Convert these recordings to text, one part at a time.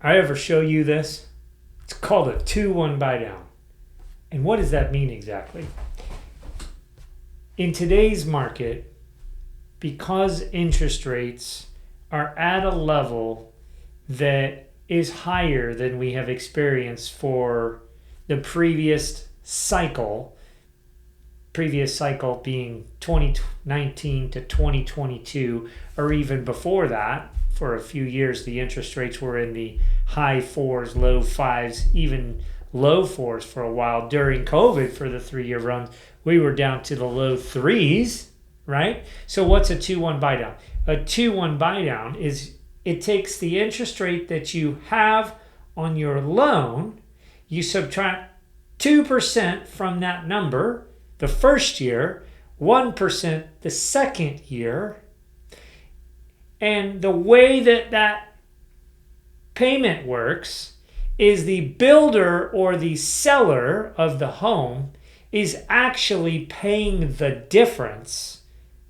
I ever show you this? It's called a 2-1 buy down. And what does that mean exactly? In today's market, because interest rates are at a level that is higher than we have experienced for the previous cycle being 2019 to 2022, or even before that, for a few years, the interest rates were in the high 4s, low 5s, even low 4s for a while. During COVID, for the 3-year run, we were down to the low 3s, right? So what's a 2-1 buy down? A 2-1 buy down is it takes the interest rate that you have on your loan, you subtract 2% from that number the first year, 1% the second year, and the way that that payment works is the builder or the seller of the home is actually paying the difference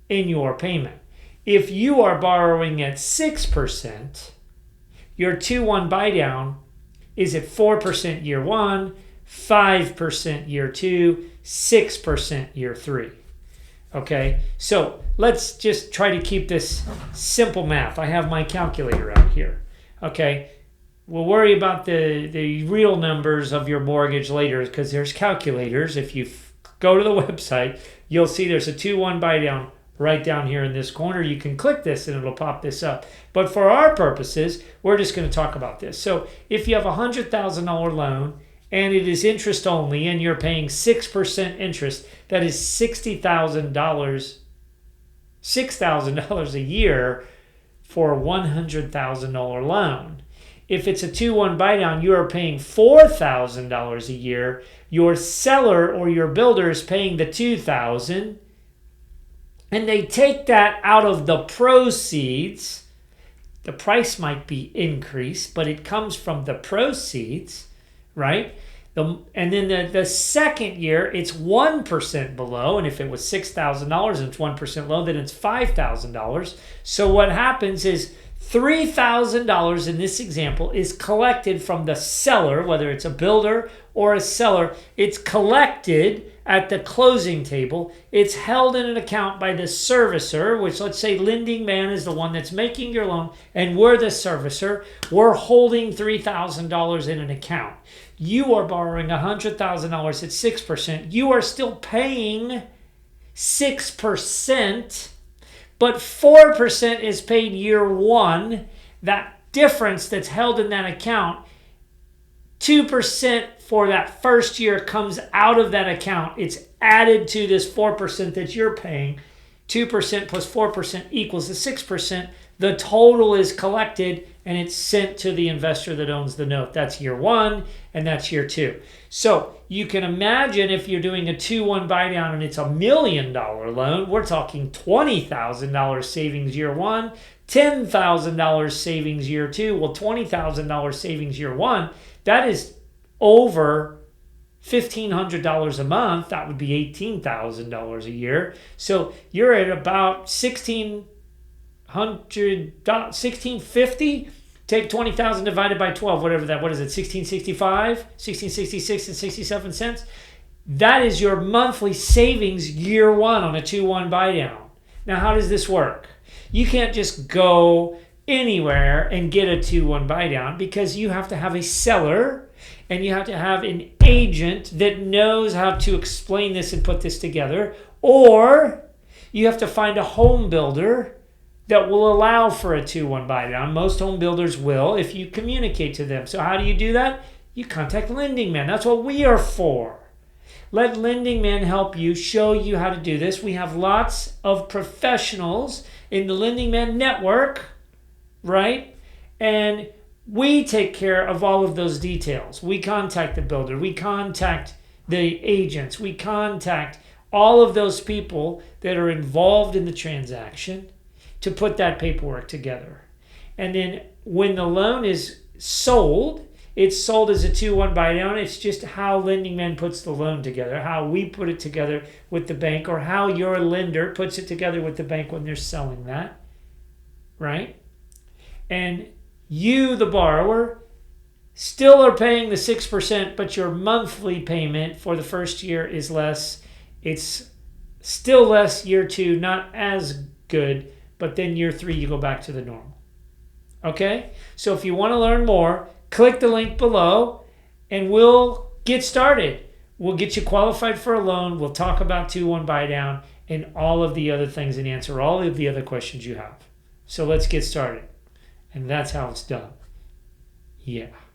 in your payment. If you are borrowing at 6%, your 2-1 buy down is at 4% year 1, 5% year 2, 6% year 3. Okay, so let's just try to keep this simple math. I have my calculator out here. Okay, we'll worry about the real numbers of your mortgage later because there's calculators. If you go to the website, you'll see there's a 2-1 buy down right down here in this corner. You can click this and it'll pop this up. But for our purposes, we're just going to talk about this. So if you have a $100,000 loan and it is interest only and you're paying 6% interest, that is $6,000 a year for a $100,000 loan. If it's a 2-1 buy down, you are paying $4,000 a year. Your seller or your builder is paying the $2,000, and they take that out of the proceeds. The price might be increased, but it comes from the proceeds, right? And then the second year, it's 1% below. And if it was $6,000 and it's 1% low, then it's $5,000. So what happens is $3,000 in this example is collected from the seller, whether it's a builder or a seller. It's collected at the closing table. It's held in an account by the servicer, which, let's say Lending Man is the one that's making your loan, and we're the servicer. We're holding $3,000 in an account. You are borrowing $100,000 at 6%. You are still paying 6%, but 4% is paid year 1. That difference that's held in that account, 2% for that first year comes out of that account. It's added to this 4% that you're paying. 2% plus 4% equals the 6%. The total is collected and it's sent to the investor that owns the note. That's year 1 and that's year 2. So you can imagine if you're doing a 2-1 buy down and it's $1 million loan, we're talking $20,000 savings year 1, $10,000 savings year 2. Well, $20,000 savings year 1, that is over $1,500 a month. That would be $18,000 a year. So you're at about $1,650. Take 20,000 divided by 12, whatever that, what is it, 1665, 1666 and 67 cents. That is your monthly savings year 1 on a 2-1 buy down. Now, how does this work? You can't just go anywhere and get a 2-1 buy down because you have to have a seller and you have to have an agent that knows how to explain this and put this together, or you have to find a home builder that will allow for a 2-1 buy down. Most home builders will if you communicate to them. So how do you do that? You contact Lending Man. That's what we are for. Let Lending Man help you, show you how to do this. We have lots of professionals in the Lending Man network, right? And we take care of all of those details. We contact the builder. We contact the agents. We contact all of those people that are involved in the transaction to put that paperwork together. And then when the loan is sold, it's sold as a 2-1 buy down. It's just how Lending Man puts the loan together, how we put it together with the bank, or how your lender puts it together with the bank when they're selling that, right? And you, the borrower, still are paying the 6%, but your monthly payment for the first year is less. It's still less year 2, not as good, but then year 3 you go back to the normal. Okay? So if you want to learn more, click the link below and we'll get started. We'll get you qualified for a loan. We'll talk about 2-1 buy down and all of the other things and answer all of the other questions you have. So let's get started. And that's how it's done. Yeah.